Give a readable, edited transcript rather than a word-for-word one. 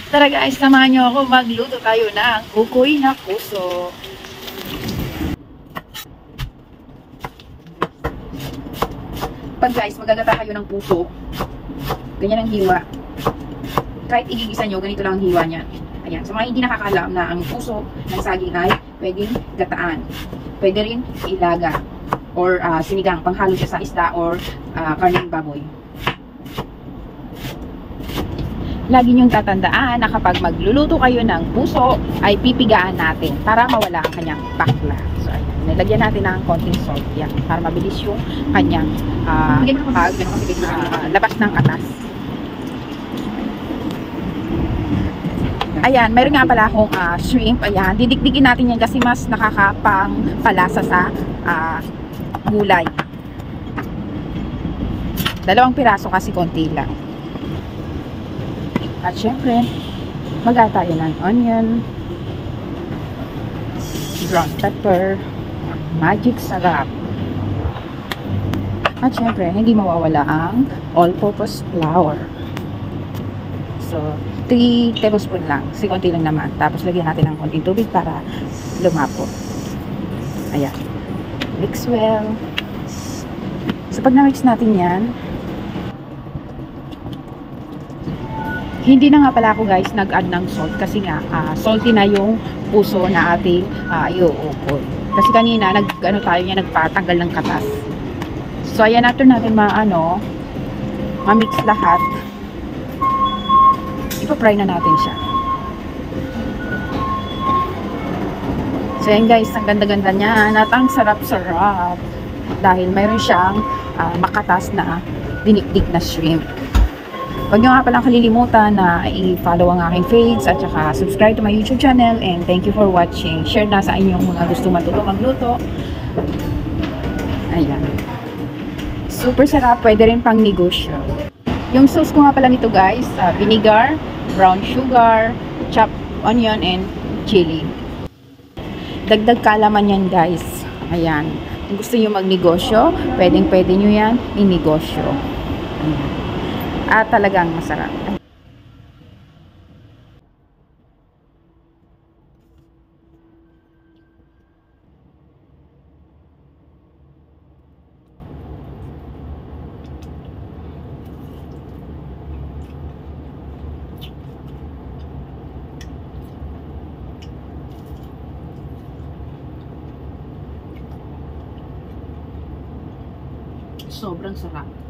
Tara guys, samahan nyo ako magluto tayo ng kukoy na puso. Pag guys, magagata kayo ng puso, ganyan ang hiwa. Kahit igigisa nyo, ganito lang ang hiwa niya. Ayan, sa mga hindi nakakaalam na ang puso ng saging ay pwedeng gataan. Pwede rin ilaga or sinigang, panghalo siya sa isda or karneng baboy. Lagi niyong tatandaan na kapag magluluto kayo ng puso, ay pipigaan natin para mawala ang kanyang bakla. So, ayan. Nilagyan natin ng konting salt. Yan, para mabilis yung kanyang labas ng katas. Ayan, mayroon nga pala akong shrimp. Ayan, didikdikin natin yan kasi mas nakakapangpalasa sa gulay. 2 piraso kasi konti lang. At syempre, mag-add tayo ng onion, ground pepper, magic sarap. At syempre, hindi mawawala ang all-purpose flour. So, 3 tablespoon lang. Kasi konti lang naman. Tapos, lagyan natin ng konting tubig para lumapo. Ayan. Mix well. So, pag na-mix natin yan, hindi na nga pala ako guys nag-add ng salt kasi nga salty na yung puso na ating iuukol. Kasi kanina nagpatanggal ng katas. So ayan, after natin ma-mix lahat, ipa-fry na natin siya. So ayan guys, ang ganda-ganda niya at ang sarap-sarap dahil mayroon siyang makatas na dinikdik na shrimp. Huwag nyo nga palang kalilimutan na i-follow ang aking page at saka subscribe to my YouTube channel, and thank you for watching. Share na sa inyong mga gusto matuto magluto. Ayan. Super sarap. Pwede rin pang negosyo. Yung sauce ko nga pala nito guys, vinegar, brown sugar, chopped onion, and chili. Dagdag kalaman yan guys. Ayan. Kung gusto nyo magnegosyo, pwede nyo yan i-negosyo. Ayan. At talagang masarap. Sobrang sarap.